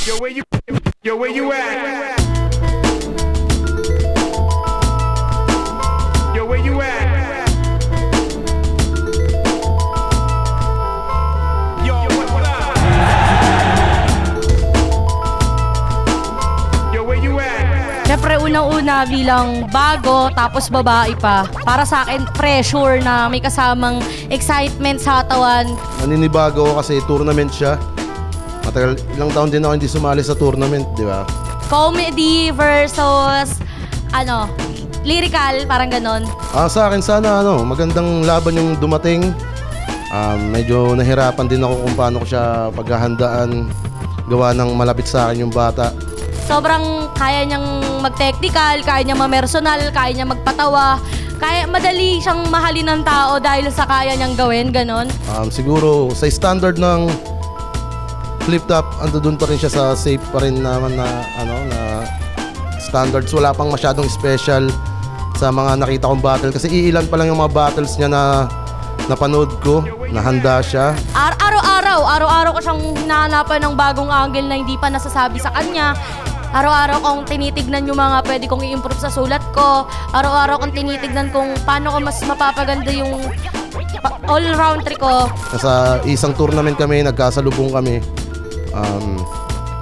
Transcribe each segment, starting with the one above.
Yo, where you at? Yo, where you at? Yo, what up? Yo, where you at? Siyempre, unang-una bilang bago, tapos babae pa. Para sa akin, pressure na may kasamang excitement sa katawan. Naninibago ako kasi tournament siya. Matagal, ilang taon din ako hindi sumali sa tournament, di ba? Comedy versus, lyrical, parang ganon. Sa akin sana, magandang laban yung dumating. Medyo nahirapan din ako kung paano ko siya paghahandaan. Gawa ng malapit sa akin yung bata. Sobrang kaya niyang mag-technical, kaya niyang ma-personal, kaya niyang magpatawa. Kaya madali siyang mahalin ng tao dahil sa kaya niyang gawin, ganon. Siguro sa standard ng Flip Top, doon pa rin siya sa safe pa rin naman na standards. Wala pang masyadong special sa mga nakita kong battle kasi iilan pa lang yung mga battles niya na napanood ko, nahanda siya. Araw-araw ko siyang hinahanapan ng bagong angle na hindi pa nasasabi sa kanya. Araw-araw kong tinitignan yung mga pwede kong i-improve sa sulat ko. Araw-araw kong tinitignan kung paano ko mas mapapaganda yung all-round trick ko. Sa isang tournament kami, nagkasalubong kami.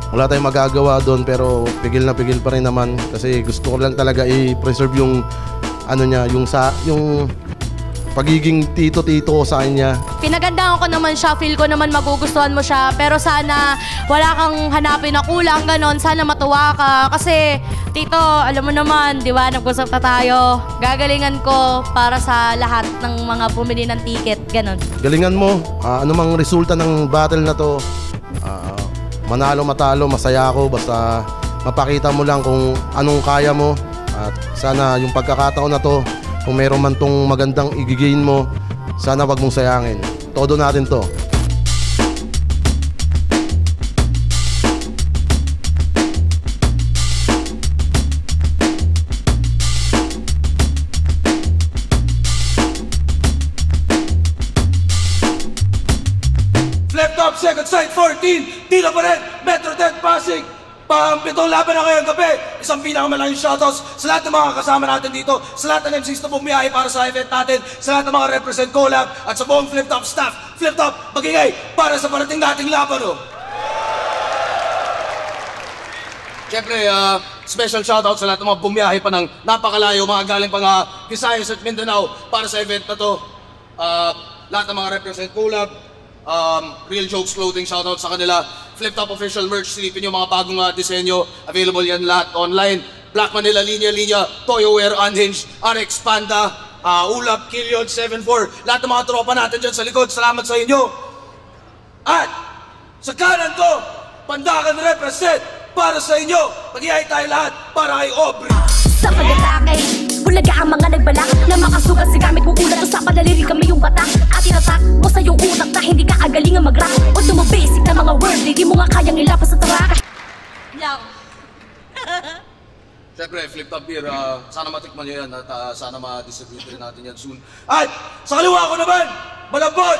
Wala tayong magagawa doon pero pigil na pigil pa rin naman kasi gusto ko lang talaga i-preserve yung yung pagiging tito-tito ko sa kanya. Pinagandaan ko naman siya, feel ko naman magugustuhan mo siya, pero sana wala kang hanapin na kulang, ganon. Sana matuwa ka kasi tito, alam mo naman, di ba, nag-usap na tayo. Gagalingan ko para sa lahat ng mga pumili ng ticket, ganon. Galingan mo, anumang resulta ng battle na to, manalo matalo, masaya ako basta mapakita mo lang kung anong kaya mo at sana yung pagkakataon na to, kung meron man tong magandang i-gain mo, sana wag mong sayangin. Todo natin to. Flip Top, second side, 14. Dito pa rin, Metro 10 Pasig. Pang-pitong laban na ngayong gabi. Isang pinakamalaking shoutouts sa lahat ng mga kasama natin dito, sa lahat ng MCs na bumiyahe para sa event natin, sa lahat ng mga represent collab, at sa buong Flip Top staff. Flip Top, magingay para sa parating nating laban. Siyempre, special shoutout sa lahat ng mga bumiyahe pa ng napakalayo, mga galing pa nga Visayas at Mindanao para sa event na to. Lahat ng mga represent collab, Real Jokes Clothing, shoutout sa kanila. Flip Top official merch, silipin yung mga bagong disenyo. Available yan lahat online. Black Manila, Linya, Toyo Wear, Unhinged, RX Panda, Ulap, Killion, 7-4. Lahat ng mga tropa natin dyan sa likod, salamat sa inyo. At sa kanan ko, Pandakan represent para sa inyo. Mag-ihay tayo lahat para kay Aubrey. Sa pag-atake, bulaga ang mga nagbalak na makasugat sa gamit mong ulat. Usapan na lirik kami yung batak at inatak mo sa iyong utak na hindi ka agaling ang mag-rap. O basic na mga word, hindi mo nga kayang ilapas sa taraka. Siyempre, Flip Top Beer, sana matikman nyo yan at sana ma-distribute rin natin yan soon. At sa kaliwa ko naman, Malabon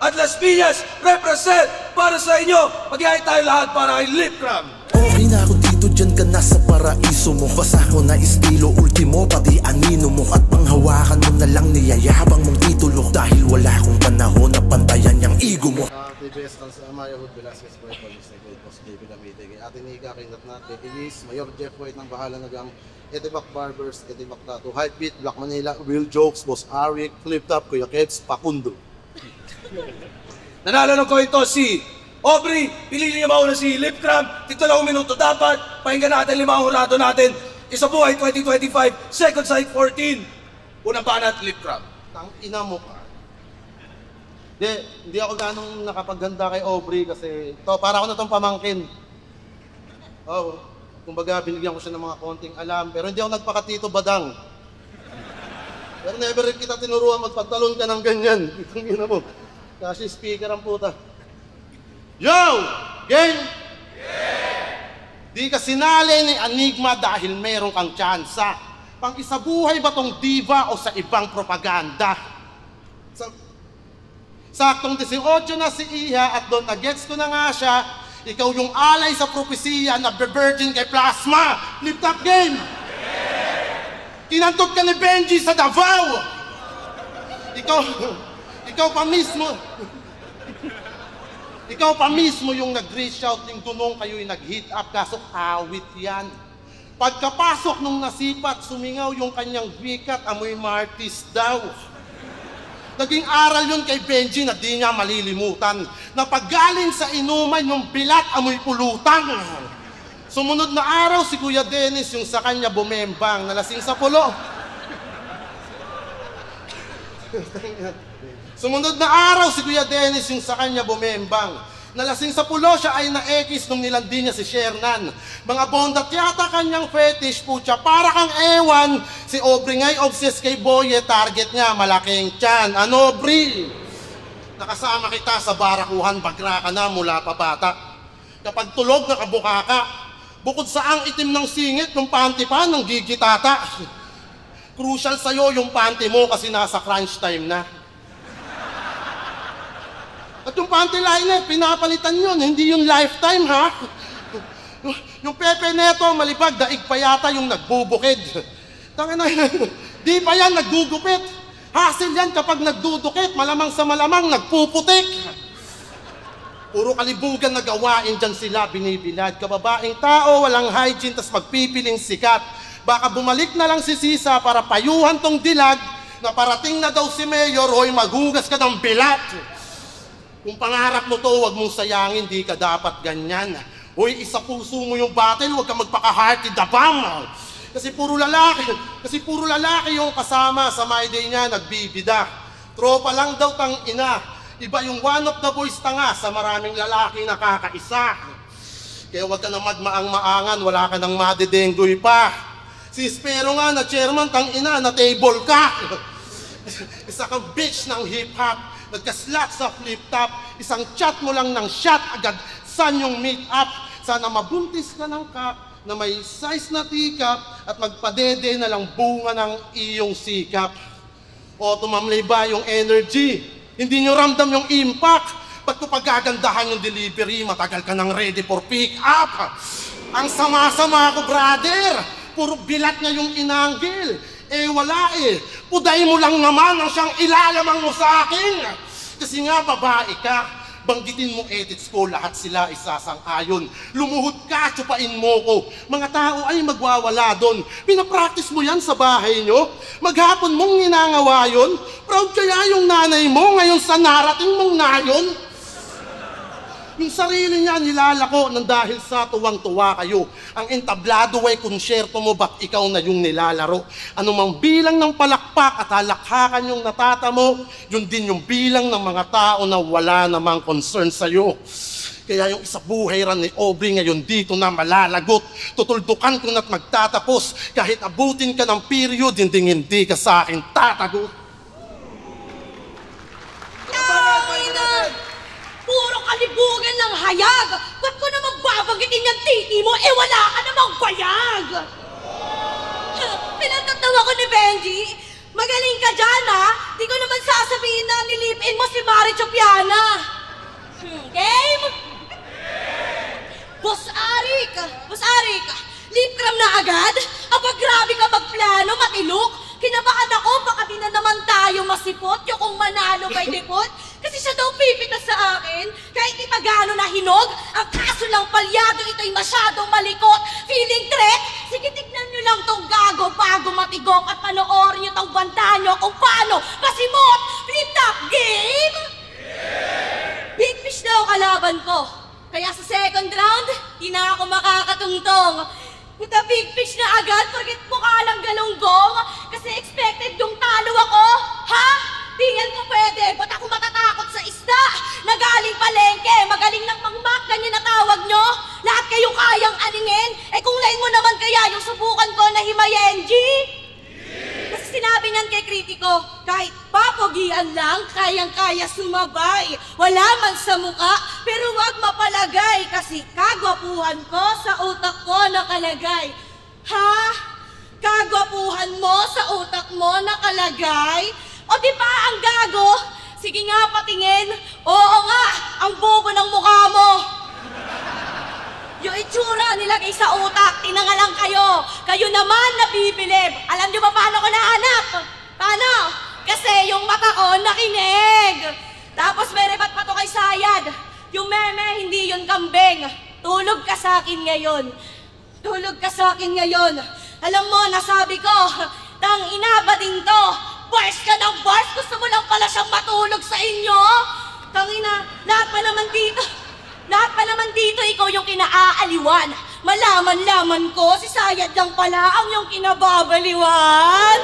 at Las Piñas represent para sa inyo. Mag-ihay tayo lahat para kay Lip Cram. Okay na ako dito, dyan ka na sa paraiso mo. Basa ko na estilo, ultimo, pati anino mo. At panghawakan mo na lang niyayabang mong titulo. Dahil wala akong panahon na pantayan yung ego mo. TBS ng Amaya Hood Velasquez po yung police na Gold Post JB Cavite. Ate Nika, Kinat Nat, Ilis, Mayor Jeff White ng Bahala Nagang, Etibak Barbers, Etibak Tattoo, Hypebeat, Black Manila, Real Jokes, Boss Arik, Flip Top, Kuya Keds, Pakundo. Nanalo ng coin toss si Aubrey, pinili niya mauna si Lip Cram. Dito lang minuto dapat. Pakinggan natin 5 hurado natin. Isa buhay 2025, second side 14. Unang banat, Lip Cram. Tang ina mo pa. Hindi ako ganong nakapagganda kay Aubrey kasi para ako na itong pamangkin. Kumbaga binigyan ko siya ng mga konting alam pero hindi ako nagpakatito badang. Pero never rin kita tinuruan magpagtalon ka ng ganyan. Itong ina mo. Kasi speaker ang puta. Yo! Gang! Yeah! Di ka sinali ni Enigma dahil meron kang tsansa. Pang-isabuhay ba tong diva o sa ibang propaganda? Saktong 18 na si Iha at doon na-gets ko na nga siya. Ikaw yung alay sa propesiya na virgin kay Plasma. Lift up game. Kinantot ka ni Benji sa Davao. Ikaw pa mismo yung nag-reach out ng tunong kayo'y nag-hit up, kaso awit yan. Pagkapasok nung nasipat, sumingaw yung kanyang wikat, amoy martis daw. Naging aral yun kay Benji na di niya malilimutan, na paggaling sa inuman yung bilat, amoy pulutan. Sumunod na araw si Kuya Dennis yung sa kanya bumembang, nalasing sa pulo. Sumunod na araw si Kuya Dennis yung sa kanya bumembang. Nalasing sa pulo, siya ay na-ekis nung nilandi niya si Shernan. Mga bondat yata kanyang fetish, putya, para kang ewan. Si Aubrey nga'y obsessed kay Boye, target niya, malaking tiyan. Ano, Bri? Nakasama kita sa barakuhan, bagra ka na mula pa bata. Kapag tulog, nakabuka ka. Bukod sa ang itim ng singit, yung panty pa ng gigitata. Crucial sa'yo yung panty mo kasi nasa crunch time na. At yung panty liner, pinapalitan yun, hindi yung lifetime, ha? Yung Pepe Neto, malibag, daig pa yata yung nagbubukid. Tangina, di pa yan naggugupit. Hassle yan kapag nagdudukit, malamang sa malamang nagpuputik. Puro kalibugan na gawain dyan sila binibilad. Kababaeng tao, walang hygiene, tas magpipiling sikat. Baka bumalik na lang si Sisa para payuhan tong dilag na parating na daw si Mayor, hoy maghugas ka ng bilat. Kung pangarap mo to, wag mong sayangin, di ka dapat ganyan. Hoy, isa puso mo yung battle, wag ka magpaka-hearty dabam. Kasi puro lalaki yung kasama sa my day niya, nagbibida. Tropa lang daw tang ina. Iba yung one of the boys tanga sa maraming lalaki nakakaisa. Kaya wag ka na magmaang-maangan, wala ka nang madedenggoy pa. Si Espero nga na chairman tang ina, na table ka. Isa kang bitch ng hip-hop. Nagkaslat sa flip-top, isang chat mo lang ng shot, agad san yung meet-up. Sana mabuntis ka ng cup na may size na teacup at magpadede na lang bunga ng iyong sikap. O tumamlay ba yung energy? Hindi nyo ramdam yung impact? Ba't ko pagagandahan yung delivery, matagal ka nang ready for pick-up? Ang sama-sama ko, brother! Puro bilat nga yung inanggil. Eh wala eh, puday mo lang naman ang siyang ilalamang mo sa akin. Kasi nga babae ka, banggitin mo edits ko, lahat sila isasang-ayon. Lumuhod ka, tsupain mo ko. Mga tao ay magwawala doon. Pinapractice mo yan sa bahay nyo? Maghapon mong ninangawa yun? Proud kaya yung nanay mo ngayon sa narating mong nayon? Yung sarili niya nilalako nang dahil sa tuwang-tuwa kayo. Ang entablado ay konsyerto mo, ba't ikaw na yung nilalaro? Anumang bilang ng palakpak at halakhakan yung natatamo, yun din yung bilang ng mga tao na wala namang concern sa'yo. Kaya yung isa buhay ran ni Aubrey ngayon dito na malalagot. Tutuldukan ko na't magtatapos. Kahit abutin ka ng period, hindi ka sa akin tatagot. Puro kalibugan ng hayag! Ba't ko naman babanggitin yung titi mo? Eh wala ka namang bayag! Pinagtatawa ko ni Benji. Magaling ka dyan, ha? Di ko naman sasabihin na nilipin mo si Mari Chopiana. Game? Boss Arik, lip cram na agad? Aba grabe ka magplano, matilok. Kinabahan ako, baka di na naman tayo masipot, yung kung manalo by default. Kasi siya daw pipitas sa akin, kahit di pa gaano na hinog. Ang kaso lang palyado, ito'y masyadong malikot. Feeling threat? Sige, tignan nyo lang tong gago bago matigok at panoorin nyo tong banta nyo kung paano pasimot. Flip-top game? Big fish daw kalaban ko. Kaya sa second round, di na ako makakatungtong. Puta big fish na agad, forget mukha lang galunggong. Kasi expected yung talo ako, ha? Tingin mo pwede, ba't ako matatakot sa isda? Nagaling palengke, magaling lang mangmak, ganyan na tawag nyo? Lahat kayo kayang aningin? Eh kung line mo naman kaya yung subukan ko na himayenji? Kasi sinabi niyan kay kritiko, kahit papogian lang, kayang-kaya sumabay. Wala man sa muka, pero wag mapalagay, kasi kagwapuhan ko sa utak ko nakalagay. Ha? Kagwapuhan mo sa utak mo nakalagay? O di ba ang gago? Sige nga patingin. Oo nga, ang bobo ng mukha mo. Yung itsura nilagay sa utak, tinangalang kayo. Kayo naman nabibilib. Alam niyo ba paano ko nahanap? Paano? Kasi yung mata ko nakinig. Tapos may rebat pa to kay Sayad. Yung meme, hindi yun kambing. Tulog ka sa akin ngayon. Tulog ka sa akin ngayon. Alam mo, nasabi ko, tang ina ba din to? Bars ka ng bars? Gusto mo lang pala siyang matulog sa inyo? Tang ina, lahat pa naman dito, ikaw yung kinaaaliwan. Malaman-laman ko, si Sayad lang pala ang yung kinababaliwan.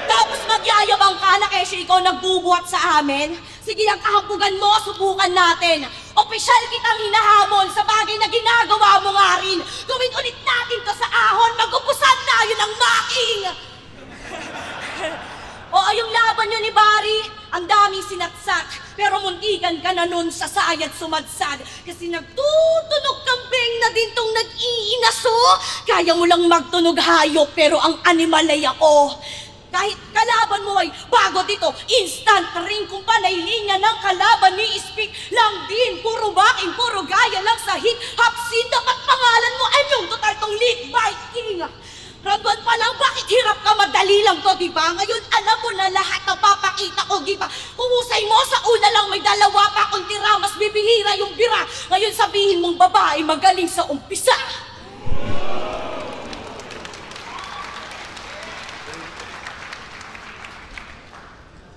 Tapos magyayabang ka na kasi ikaw nagbubuhat sa amin. Sige, ang kahampugan mo, subukan natin. Opisyal kitang hinahamon sa bagay na ginagawa mo nga rin. Gawin ulit natin to sa ahon, magupusan tayo ng making. Oo, yung laban nyo ni Barry, ang daming sinatsak. Pero muntikan ka na nun sa Sayad sumadsad. Kasi nagtutunog kambing na din tong nag-iinaso. Kaya mo lang magtunog hayop, pero ang animal ay ako. Kahit kalaban mo ay bago dito, instant ring kung panay linya ng kalaban ni Speak lang din. Puro backing, puro gaya lang sa hit. Hapsin, dapat pangalan mo ay yung total tong lead biking. Round 1 pa lang, bakit hirap ka? Madali lang to, diba? Ngayon alam mo na lahat ng papakita ko, diba? Humusay mo, sa una lang may dalawa pa akong tira, mas bibihira yung bira. Ngayon sabihin mong babae, magaling sa umpisa.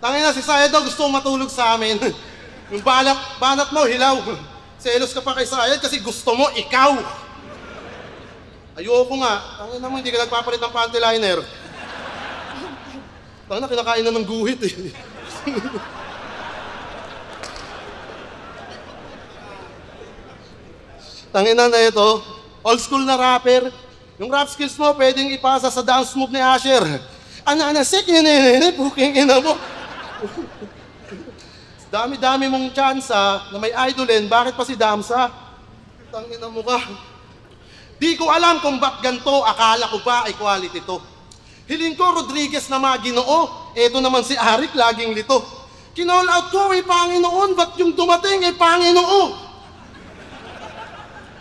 Tangina si Sayad daw gusto matulog sa amin. Yung banat mo, hilaw. Selos ka pa kay Sayad kasi gusto mo ikaw. Ayoko nga. Tangina mo, hindi ka nagpapalit ng panty liner. Tangina, kinakain na ng guhit eh. Tangina na ito, old school na rapper. Yung rap skills mo, pwedeng ipasa sa dance move ni Asher. Ananasik, nene, puking ina mo. Dami-dami mong tsansa na may idolin, bakit pa si Damsa? Tangina mo ka. Di ko alam kung ba't ganito, akala ko ba ay quality to. Hiling ko Rodriguez na Maginoo, eto naman si Arik laging lito. Kinall out ko ay Panginoon, ba't yung dumating ay Panginoon?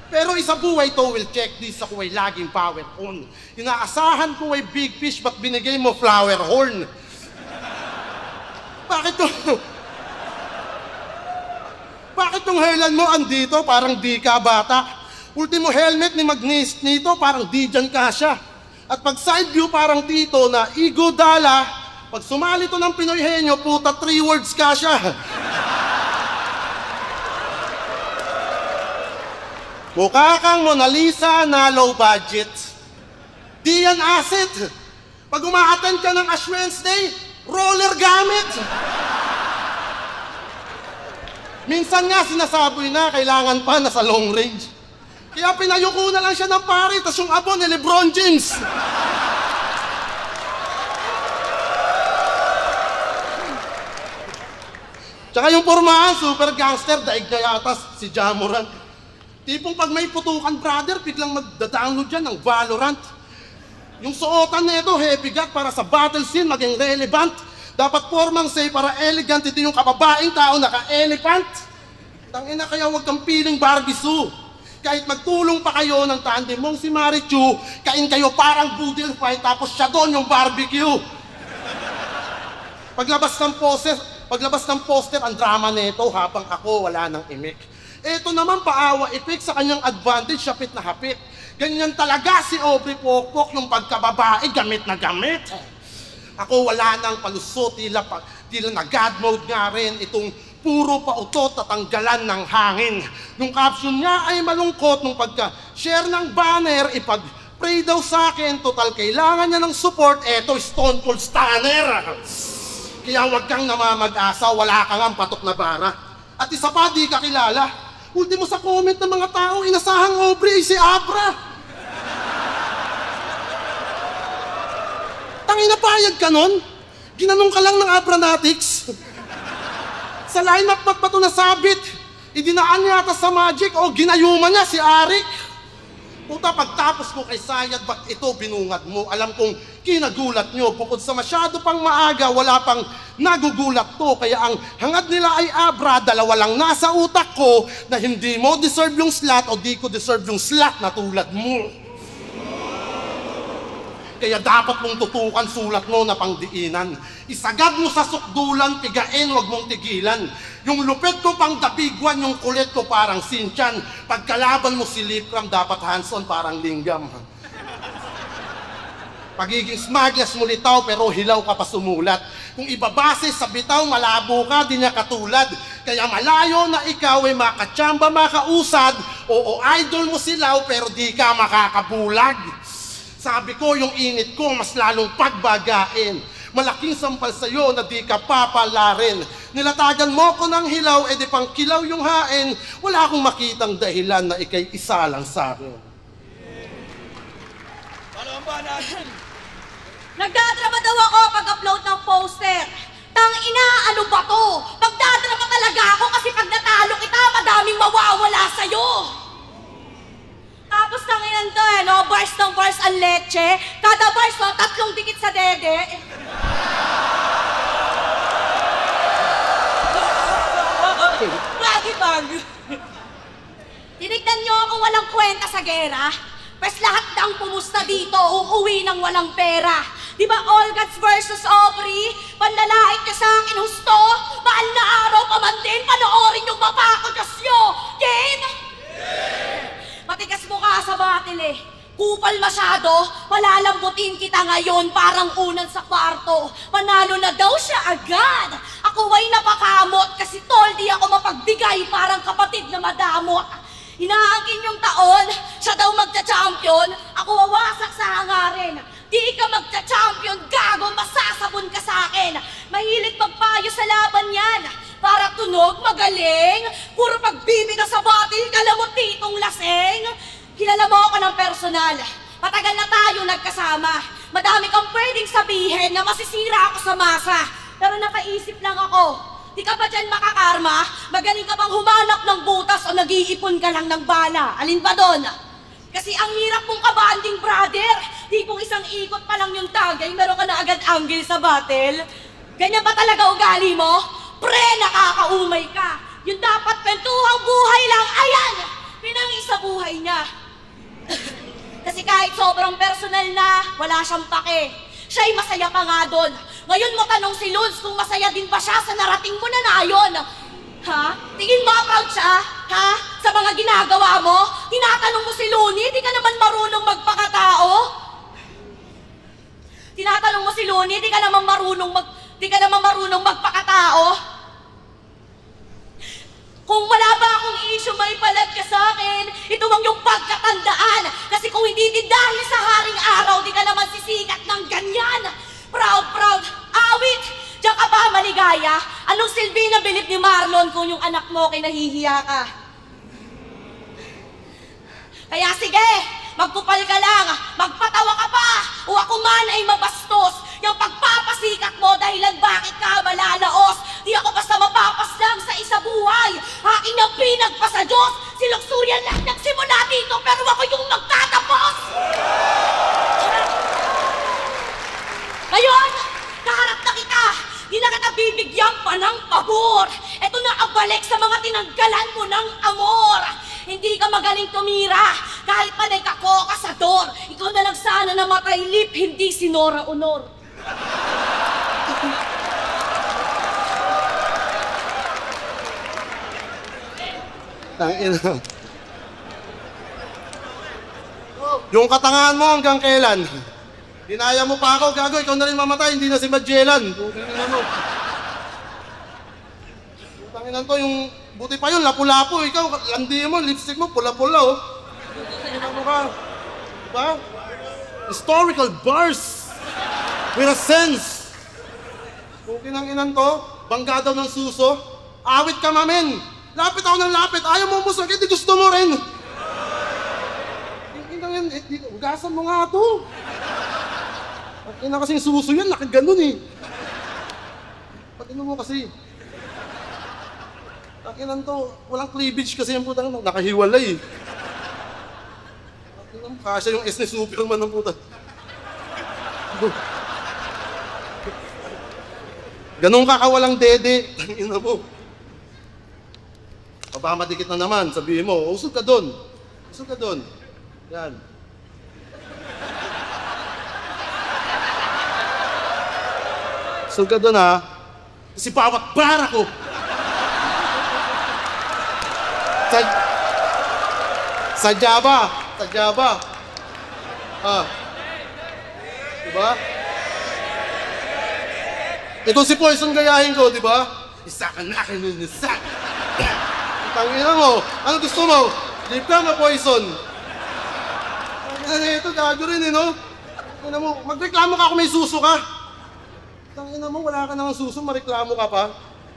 Pero isa buhay to will check this ako ay laging power on. Inaasahan ko ay big fish, ba't binigay mo flower horn? Bakit to? Bakit tong hairline mo andito parang di ka bata? Ultimo helmet ni Magnis nito parang di dyan kasya. At pag side view parang dito na Igo Dala, pag sumali to ng Pinoy Henyo, puta 3 words kasya. Mukha kang Mona Lisa na low budget. Di yan asset. Pag umaattend ka ng Ash Wednesday, roller gamit. Minsan nga sinasaboy na, kailangan pa nasa long range. Kaya pinayuko na lang siya ng pare, tas yung abo ni Lebron James. Tsaka yung pormahan, super gangster, daig na yata si Jamoran. Tipong pag may putukan, brother, biglang magda-download dyan ng Valorant. Yung suotan na ito, heavy gut para sa battle scene maging relevant. Dapat formang say para elegant, ito yung kababaeng tao naka-elephant. Tangina kaya huwag kang piling Barbie Sue. Kahit magtulong pa kayo ng tandem mong si Marichu, kain kayo parang boodle fight tapos siya doon yung barbecue. Paglabas ng poster, ang drama nito habang ako wala nang imik. Ito naman paawa ipik sa kanyang advantage, hapit na hapit. Ganyan talaga si Aubrey Pokpok, yung pagkababae, gamit na gamit. Ako wala nang palusot, tila na God mode nga rin, itong puro pautot at tanggalan ng hangin. Nung caption niya ay malungkot, nung pagka-share ng banner, ipag-pray daw sa akin, total kailangan niya ng support, eto Stone Cold Stunner. Kaya wag kang namamag-asa, wala kang ang patok na bara. At isa pa, di ka kilala. Ultimo sa comment ng mga tao, inasahang Aubrey si Abra. Tangina payag ka nun? Ginanong ka lang ng Abranatics. Sa lineup ba't ba ito nasabit? Idinaan niya ata sa Magic o ginayuman niya si Arik. Puta, pagtapos ko kay Sayad, ba't ito binungad mo? Alam kong kinagulat nyo, bukod sa masyado pang maaga, wala pang nagugulat to. Kaya ang hangad nila ay abra, dalawa lang nasa utak ko na hindi mo deserve yung slot o di ko deserve yung slot na tulad mo. Kaya dapat mong tutukan sulat mo na pangdiinan. Isagad mo sa sukdulan, pigain, wag mong tigilan. Yung lupit ko pang dabigwan, yung kulit ko parang Sinchan. Pagkalaban mo si Likram, dapat Hanson parang Linggam. Pagiging smuggles mo litaw, pero hilaw ka pa sumulat. Kung ibabase sa bitaw, malabo ka, di niya katulad. Kaya malayo na ikaw ay makatsamba, makausad. Oo, idol mo silaw, pero di ka makakabulag. Sabi ko, yung init ko, mas lalong pagbagain. Malaking sampal sa'yo na di ka papalarin. Nilatagan mo ko ng hilaw, edi pang kilaw yung hain. Wala akong makitang dahilan na ikay isa lang sa'kin. Nagdadrama daw ako pag-upload ng poster. Tangina, ano ba to? Magdadrama talaga ako kasi pag natalo kita, madaming mawawala sa'yo. Tapos tanginan to no? Bars ng bars ang leche. Kada bars mo, 3 dikit sa dede. Lagi bang? Tinignan nyo ako walang kwenta sa gera. Pwes lahat ng pumusta dito, uuwi ng walang pera. Di ba Olgats versus Aubrey? Panlalait ka sa akin husto. Mahal na araw pa man din, panoorin yung mapakagas nyo. Game? Matigas mo ka sa batil eh. Kupal masyado, palalambutin kita ngayon parang unan sa kwarto. Panalo na daw siya agad. Ako ay napakamot kasi tol di ako mapagbigay parang kapatid na madamot. Hinaangkin yung taon, siya daw magcha-champion, ako wawasak sa hangarin. Di ka magcha-champion, gago, masasabon ka sa akin. Mahilig magpayo sa laban yan. Para tunog, magaling. Puro pagbibig ka sa batil, kalamot titong laseng. Kilala mo ako ng personal. Matagal na tayo nagkasama. Madami kang pwedeng sabihin na masisira ako sa masa. Pero nakaisip lang ako. Di ka ba dyan makakarma? Magaling ka bang humanap ng butas o nag-iipon ka lang ng bala? Alin ba doon? Kasi ang hirap mong kabanding, brother. Di kung isang ikot pa lang yung tagay, meron ka na agad angle sa battle. Ganyan ba talaga ugali mo? Pre, nakakaumay ka. Yung dapat kwentuhang buhay lang, ayan! Pinangi sa buhay niya. Kasi kahit sobrang personal na, wala siyang pake. Siya'y masaya pa nga doon. Ngayon mo tanong si Luz kung masaya din ba siya sa narating mo na nayon. Ha? Tingin mo proud siya? Ha? Sa mga ginagawa mo? Tinatanong mo si Luni, di ka naman marunong magpakatao? Tinatanong mo si Luni, di ka naman marunong magpakatao? Kung wala ba akong issue, may palag ka sa akin. Ito ang yung pagkatandaan. Kasi kung hindi din dahil sa haring araw, di ka naman sisikat ng ganyan. Proud, proud, awit. Diyan ka ba maligaya? Anong silbi na bilib ni Marlon kung yung anak mo kay nahihiya ka? Kaya sige, magkupal ka lang, magpatawa ka pa, o ako man ay mabastos. Yung pagpapasikat mo dahilan bakit ka malalaos. Di ako basta mapapaslang sa isa buhay. Aking ang pinagpa sa Diyos. Si Luxurian lang nagsimula dito, pero ako yung magtatapos. Ngayon, kaharap na kita. Di na kita bibigyan pa ng pabor. Ito na ang balik sa mga tinanggalan mo ng amor. Hindi ka magaling tumira. Kahit panay ka ko kasador. Ikaw na lang sana namatay lip, hindi si Nora Honor. Yung katangahan mo hanggang kailan? Dinaya mo pa ako, gago, ikaw na rin mamatay, hindi na si Magellan. Tanginan to, yung buti pa yun, lapu-lapu, ikaw, landi mo, lipstick mo, pula-pula, oh. Ano ka? Diba? Historical bars with a sense. Kung kinanginan to, bangga daw ng suso, awit ka mamin. Lapit ako ng lapit, ayaw mo umusag, hindi gusto mo rin. Ugasan mo nga to. Ina kasing suso yan, nakaganon eh. Pag-inom mo kasi. Takinan to, walang cleavage kasi yung putang nakahiwalay eh. Takinan mo, kasya yung S ni Superman ng puta. Ganun ka kawalang dede. Tangina mo. Papamadikit na naman, sabihin mo, usog ka doon. Usog ka doon. Yan. Usog ka doon ha. Kasi bawat bara ko. Sadya ba? Ah. Diba? Ito si Poison gayahin ko, diba? Isa ka na akin nun, isa. Tangina mo. Ano gusto mo? Leave ka na, Poison. Tangina ito, gago rin eh, no? Tangina mo, magreklamo ka kung may suso ka. Tangina mo, wala ka nang suso, mareklamo ka pa.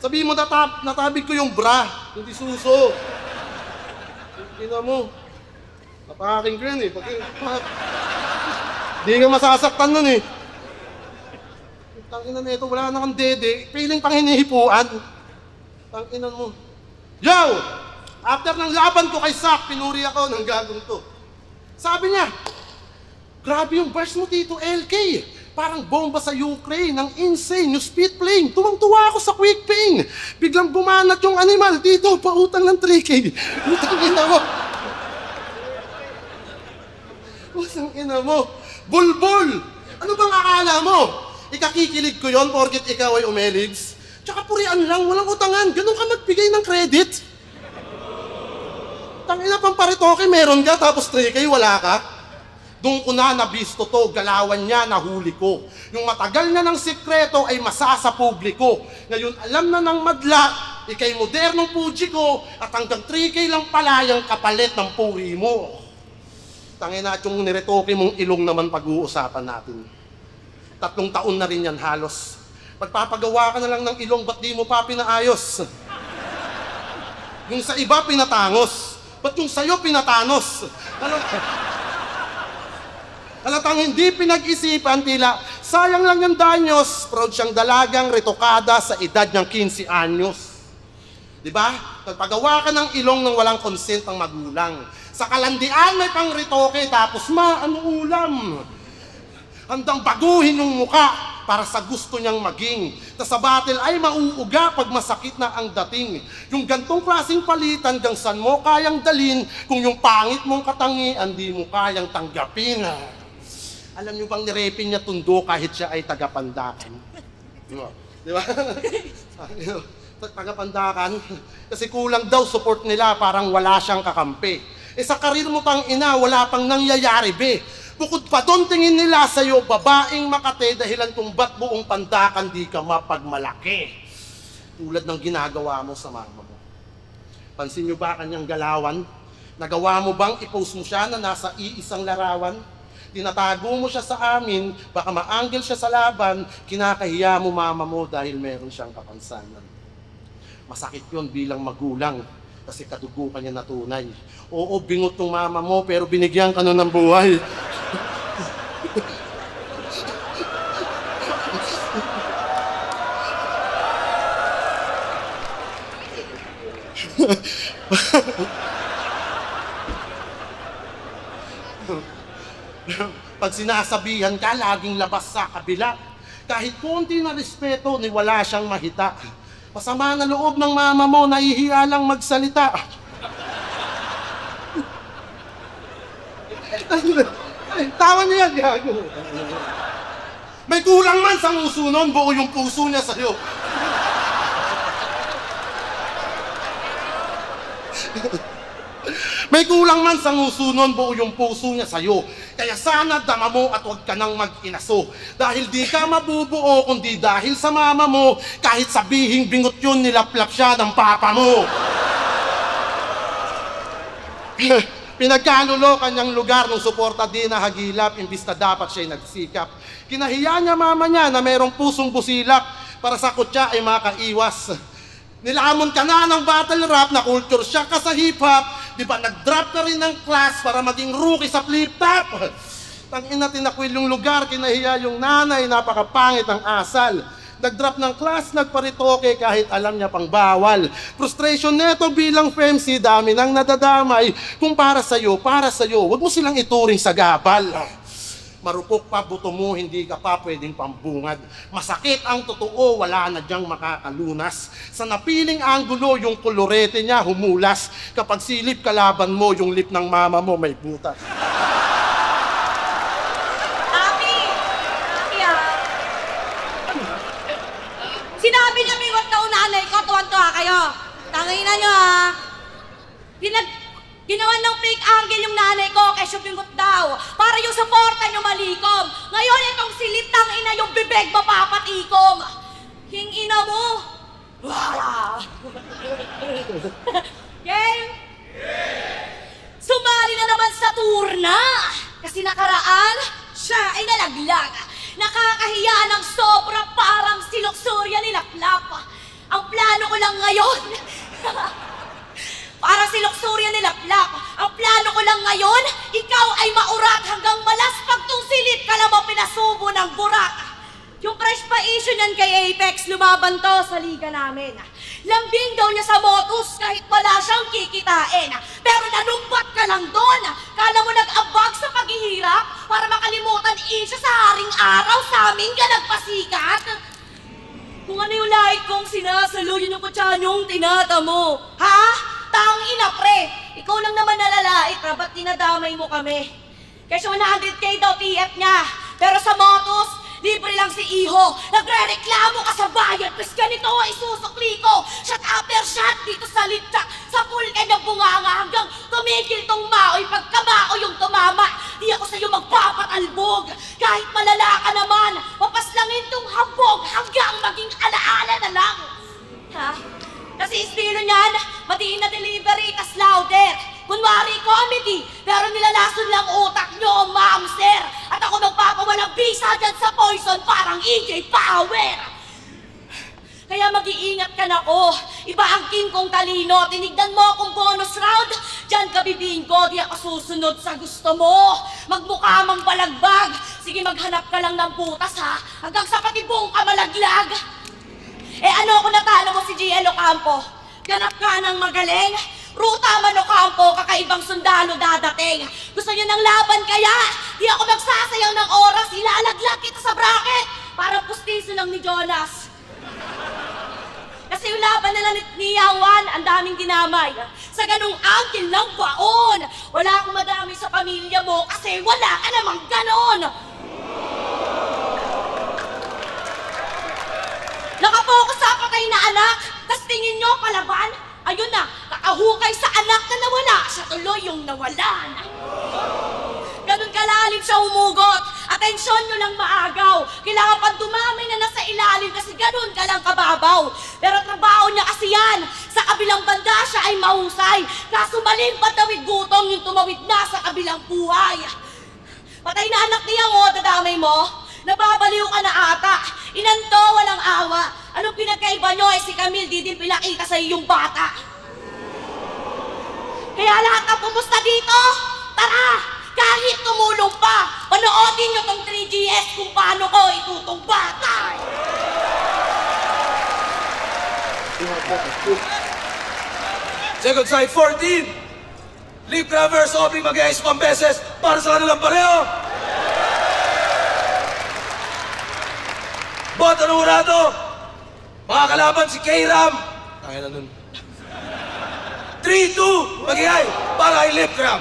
Sabihin mo, natabig ko yung bra, hindi suso. Tangina mo. Napakaking grin eh. Di ka masasaktan nun eh. Tangina na ito, wala na kang dede. Piling pang hinihipuan. Tangina mo. Yo! After ng laban ko kay Sak, pinuri ako ng gagong to. Sabi niya, grabe yung burst mo, Tito LK. Parang bomba sa Ukraine, ang insane, yung speed plane. Tuwang-tuwa ako sa quick ping. Biglang bumanat yung animal, dito, pautang ng 3K. Utang ina mo. Utang ina mo. Bulbul! Ano bang akala mo? Ikakikilig ko yon porket ikaw ay umelids? Tsaka purian lang, walang utangan. Ganun ka magbigay ng credit. Tangina pang paritoke, meron ka, tapos 3K, wala ka. Doon ko na nabisto to, galawan niya, nahuli ko. Yung matagal na ng sikreto ay masasa publiko. Ngayon alam na ng madla, ikay modernong puji ko, at hanggang 3K lang pala yung kapalit ng puri mo. Tangina at yung niretoke mong ilong naman pag-uusapan natin. 3 taon na rin yan halos. Pagpapagawa ka na lang ng ilong, ba't di mo pa pinaayos? Yung sa iba pinatangos, ba't yung sa'yo pinatanos? Halatang hindi pinag-isipan, tila sayang lang yung danyos, proud siyang dalagang retokada sa edad ng 15 anyos. Diba? Pagpagawa ka ng ilong nang walang consent ng magulang. Sa kalandian may pang retoke, tapos ano ulam? Handang baguhin yung muka para sa gusto niyang maging. Tas sa battle ay mauuga pag masakit na ang dating. Yung gantong klaseng palitan, hanggang saan mo kayang dalin kung yung pangit mong katangian di mo kayang tanggapin. Alam niyo bang nirepin niya tundo kahit siya ay tagapandakan? Di ba? Tagapandakan? Kasi kulang daw support nila, parang wala siyang kakampi. Sa karir mo tang ina, wala pang nangyayari be. Bukod pa doon tingin nila sa'yo, babaeng Makate, dahilan kung ba't buong Pandakan di ka mapagmalaki. Tulad ng ginagawa mo sa mama mo. Pansin niyo ba kanyang galawan? Nagawa mo bang i-post mo siya na nasa iisang larawan? Tinatago mo siya sa amin, baka ma-angle siya sa laban, kinakahiya mo mama mo dahil meron siyang kapansanan. Masakit yun bilang magulang, kasi kadugo ka niya na tunay. Oo, bingot ng mama mo, pero binigyan ka nun ng buhay. Pag sinasabihan ka, laging labas sa kabila. Kahit konti na respeto, ni wala siyang mahita. Masama na loob ng mama mo, nahihiya lang magsalita. Tawa niya yan, gago. May kulang man sa nguso nun, buo yung puso niya sa'yo. May kulang man sa nguso nun, buo yung puso niya sa'yo. Kaya sana dama mo at huwag ka nang mag-inaso. Dahil di ka mabubuo, kundi dahil sa mama mo, kahit sabihing bingot yun, nilaplap siya ng papa mo. Pinagkanulo kanyang lugar nung suporta din na hagilap, imbis na dapat siya'y nagsikap. Kinahiya niya mama niya na merong pusong busilak para sa kutya ay makaiwas. Nilamon ka na ng battle rap na culture shock ka sa hip-hop. Di ba nag-drop ka rin ng class para maging rookie sa flip-top? Tangina, tinakwil yung lugar, kinahiya yung nanay, napakapangit ang asal. Nag-drop ng class, nagparitoke kahit alam niya pang bawal. Frustration neto bilang FEMC, dami nang nadadamay. Kung para sa'yo, huwag mo silang ituring sa gabal. Marupok pa buto mo, hindi ka pa pwedeng pambungad. Masakit ang totoo, wala na diyang makakalunas. Sa napiling anggulo, yung kolorete niya humulas. Kapag silip kalaban mo, yung lip ng mama mo may butas. Happy ah. Sinabi niya may wat na nanay ko, tuwan-tuwa kayo. Tangina niyo ah. Ginawa ng fake angle yung nanay ko kay Shopingot daw para yung suporta nyo malikom. Ngayon itong silip ng ina yung bibig mapapatikom. King ina mo. Wow. Game? Sumali na naman sa turna. Kasi nakaraan, siya ay nalaglag. Nakakahiya ng sobra parang si Luxuria nilaklap. Ang plano ko lang ngayon... Para si Luxuria nilaplap. Ang plano ko lang ngayon, ikaw ay maurat hanggang malas pag tong silip ka lang mo pinasubo ng burak. Yung crush pa issue niyan kay Apex, lumaban to sa liga namin. Lambing daw niya sa motos kahit wala siyang kikitain. Pero nanumpat ka lang doon. Kala mo nag-abag sa paghihirap para makalimutan issue sa haring araw sa amin ka nagpasikat. Kung ano yung lahit kong sinasalo, yun yung kutsanyong tinata mo. Ha? Tangina pre, ikaw lang naman nalalait ha, ba't dinadamay mo kami? Kasi 100k daw TF niya, pero sa motos, libre lang si Iho. Nagre-reklamo ka sa bayan, plus ganito ay susukli ko. Shot after shot dito sa litsak, sa pool kanyang bunganga hanggang tumigil tong maoy. Pagkamao yung tumama, di ako sa'yo magpapatalbog. Kahit malala ka naman, papaslangin tong hambog hanggang maging alaala na lang. Ha? Kasi estilo niyan, matiin na delivery, tas louder. Kunwari comedy, pero nilalason lang utak nyo, ma'am sir. At ako magpapawalang bisa dyan sa Poison, parang EJ Power. Kaya mag-iingat ka na ko. Iba ang king kong talino. Tinignan mo akong bonus round, dyan ka bibinggo, di ako susunod sa gusto mo. Magmukha mang balagbag, sige maghanap ka lang ng butas ha, hanggang sa patibong ka malaglag. Eh ano kung natalo mo si GL Ocampo? Ganap ka ng magaling? Ruta man Ocampo, kakaibang sundalo dadating. Gusto niyo ng laban kaya? Di ako magsasayang ng oras, ilalaglag kita sa bracket. Parang pustiso lang ni Jonas. Kasi yung laban nila ni Yawan, ang daming dinamay. Sa ganung angkin ng baon, wala akong madami sa pamilya mo kasi wala ka namang ganon. Nakapokus sa patay na anak, tas tingin nyo palaban? Ayun na, kakahukay sa anak na nawala, siya tuloy yung nawalan. Ganun kalalim siya humugot, atensyon nyo lang maagaw. Kailangan pang dumami na nasa ilalim kasi ganun ka lang kababaw. Pero trabaho niya kasi yan, sa kabilang banda siya ay mahusay. Kaso maling patawid gutom yung tumawid na sa kabilang buhay. Patay na anak niya mo, dadamay mo? Nababaliw ka na ata. Inanto, walang awa. Anong pinagkaiba nyo? Si Camille, di din pinakita sa'yo yung bata. Kaya lahat ng pumusta dito, tara! Kahit tumulong pa, panoodin nyo tong 3GS kung paano ko itutong bata. Second side, 14. Leap Travers, opening mag-ice pang beses para sa kanilang pareho. Bota ng Urado, mga kalaban si K-Ram. Kaya na nun. 3-2, mag-iay para kay Leap Tram.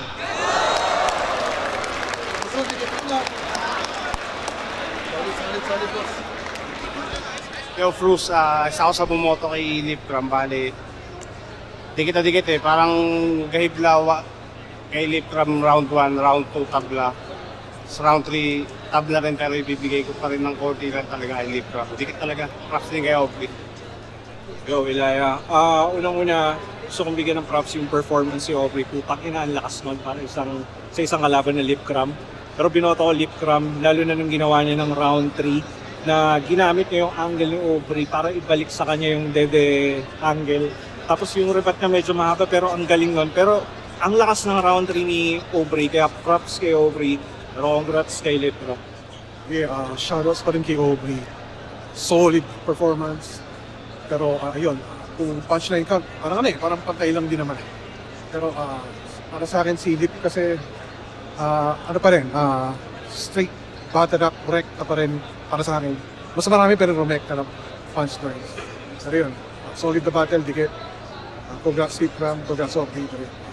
Yo, Fruz, isa ako sa bumoto kay Leap Tram. Bale, dikit na dikit eh. Parang gahibla kay Leap Tram round 1, round 2 tabla. Sa round 3, tabla rin pero ibibigay ko pa rin ng konti lang talaga kay Leap Tram. Dikit talaga. Props din kay Aubrey. Yo, Ilaya. Unang-una, gusto kong bigyan ng props yung performance si Aubrey. Putang ina, ang lakas nun para sa isang kalaban na Leap Tram. Pero binoto ko Leap Tram, lalo na nung ginawa niya ng round 3 na ginamit niya yung angle ni Aubrey para ibalik sa kanya yung dede angle. Tapos yung rebat niya medyo mahaba pero ang galing nun. Pero ang lakas ng round 3 ni Aubrey, kaya props kay Aubrey. Pero congrats kay Leap Tram. Yeah, shoutouts pa rin kay Aubrey. Solid performance. Pero ayun, kung punchline ka, parang pantay lang din naman eh. Pero para sa akin si Leap kasi ano pa rin, straight battered up, rekta pa rin para sa akin. Mas marami pero rumekta ng punchlines. Pero yun, solid na battle, dikit. Congrats Lip Cram, congrats Aubrey.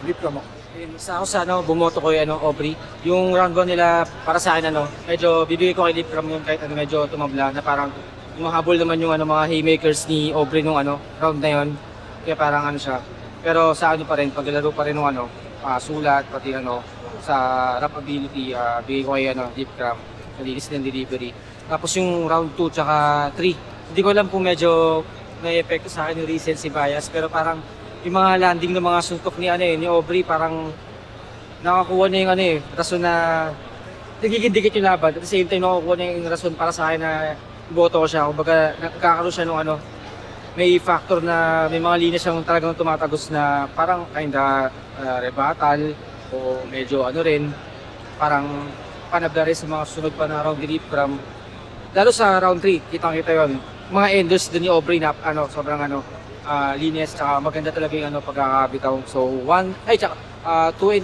Lip Cram ako. Isa ako sa bumoto ko yung Aubrey. Yung round 1 nila para sa akin medyo bibigay ko kay Lip Cram yung kahit medyo tumabla na parang mahabol naman yung mga haymakers ni Aubrey nung round na yun. Kaya parang siya. Pero sa pa rin, paglalaro pa rin ng sulat, pati sa rap ability, bigay ko kay Lip Cram, nalilis ng delivery. Tapos yung round 2 tsaka 3, hindi ko alam kung medyo na-epekto sa akin yung recency bias, pero parang yung mga landing ng mga suntok ni Aubrey, parang nakakuha na yung rason na nagigindikit yung laban. At the same time, nakakuha na yung rason para sa akin na boto ko siya. Kumbaga, nakakaroon siya nung may factor na may mga linya siyang talagang tumatagos na parang kinda rebuttal o medyo rin, parang panabla rin sa mga sunod pa na round ni Lip Cram. Lalo sa round 3, kitang-kita yun. Mga enders din ni Aubrey na sobrang linyas, tsaka maganda talaga yung pagkakabitaw. So 2 and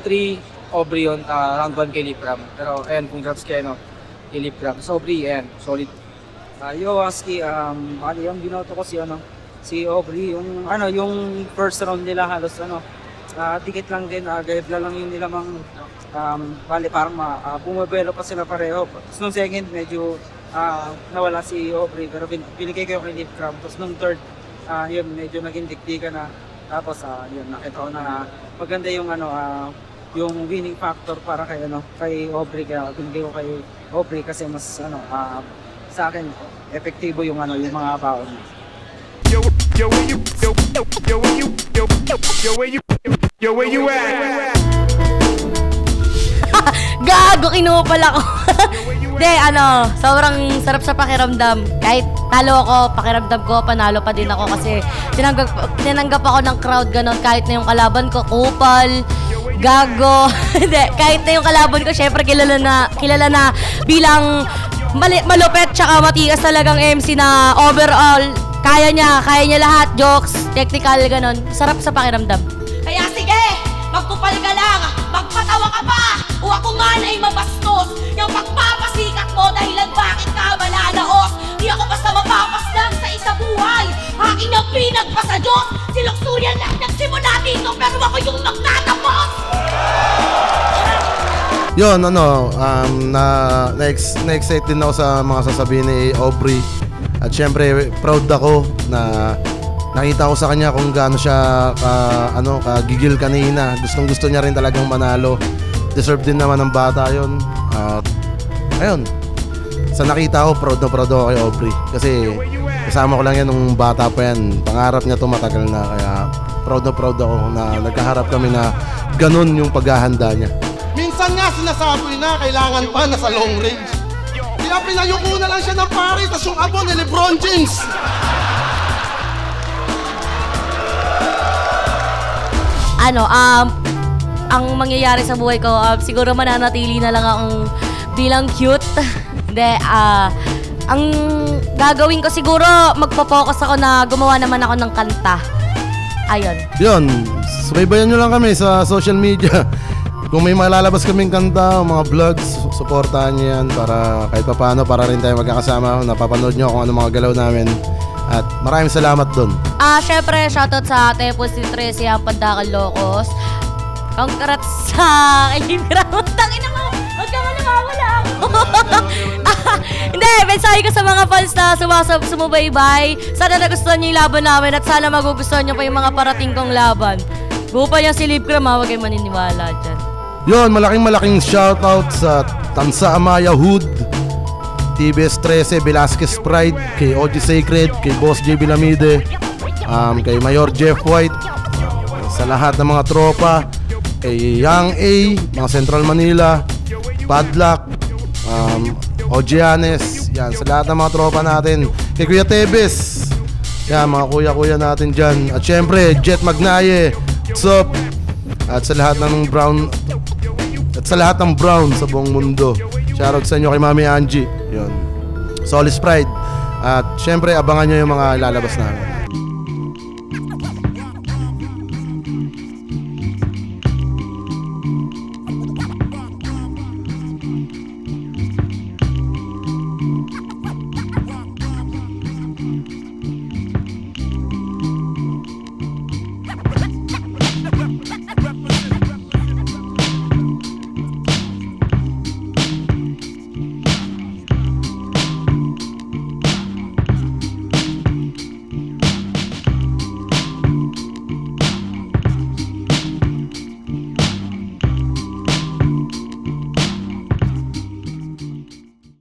3 Aubrey yun, round 1 kay Lip Cram. Pero ayan, congrats kay Lip Cram. So Aubrey, ayan, solid. Yo, Aski, yung binoto ko si Aubrey, yung first round nila halos dikit lang din, gaibla lang yung nila bali parang bumabelo pa sila pareho. Tapos nung second, medyo nawala si Aubrey, pero binigay ko yung Lip Cram. Tapos nung third, yun, medyo naging dikdikan na. Tapos yun, nakita ko na maganda yung yung winning factor para kay Aubrey. Kaya binigay ko kay Aubrey kasi mas sa akin epektibo yung yung mga baon. Where you at? Gago, kinupal ako. Hindi, sobrang sarap sa pakiramdam. Kahit talo ako, pakiramdam ko, panalo pa din ako kasi tinanggap ako ng crowd ganon. Kahit na yung kalaban ko, kupal, gago. Hindi, kahit na yung kalaban ko, syempre kilala na bilang malupet tsaka matigas talagang MC na overall. Kaya niya lahat, jokes, technical, ganon. Sarap sa pakiramdam. Kaya sige, magkupal ka lang, magpatawa ka pa, o ako nga na ay mabastos. Yung pagpapasikat mo dahilan bakit ka malalaos. Di ako basta mapapaslang sa isa buhay, aking ang pinagpa sa Diyos. Si Luxurian lang nagsimula dito, pero ako yung magtatapos. Yun, na-excite din ako sa mga sasabihin ni Aubrey. At syempre, proud ako na nakita ko sa kanya kung gaano siya kagigil kanina. Gustong-gusto niya rin talagang manalo. Deserve din naman ng bata yun. At ayun, sa nakita ko, proud na proud ako kay Aubrey. Kasi kasama ko lang yan nung bata pa yan. Pangarap niya to matagal na. Kaya proud na proud ako na nagkaharap kami na ganun yung paghahanda niya. Minsan nga sinasabi na kailangan pa na sa long range. Kaya pinayuko na lang siya ng Paris, tas yung abo ni Lebron James. Ang mangyayari sa buhay ko, siguro mananatili na lang akong bilang cute. Hindi, ang gagawin ko siguro, magpo-focus ako na gumawa naman ako ng kanta. Ayun. Yun, subaybayan nyo lang kami sa social media. Kung may malalabas kaming kanta, mga vlogs, supportahan nyo yan para kahit paano, para rin tayo magkakasama. Napapanood nyo kung ano mga galaw namin. At maraming salamat dun. Syempre, shoutout sa ate po si Tracy ang Pandakan Locos. Congrats sa Kaibigan. Tangina mo! Huwag ka nawawala ako. Hindi, mensahe ko sa mga fans na sumubaybay. Sana nagustuhan niyo yung laban namin at sana magugustuhan niyo pa yung mga parating kong laban. Bupa niya si Lip Cram, huwag kayo maniniwala dyan. Yun, malaking shoutout sa Tansa Amaya Hood, TBS 13, Velasquez Pride, kay OG Sacred, kay Boss J. Bilamide, kay Mayor Jeff White, sa lahat ng mga tropa, kay Young A, mga Central Manila, Padlock, Ojianes, yan, sa lahat ng mga tropa natin, kay Kuya Tebes, yan, mga kuya-kuya natin dyan, at syempre, Jet Magnaye, what's up? At sa lahat ng brown sa buong mundo. Shoutout sa inyo kay Mami Angie. Yun. Solis Pride. At syempre abangan nyo yung mga lalabas namin.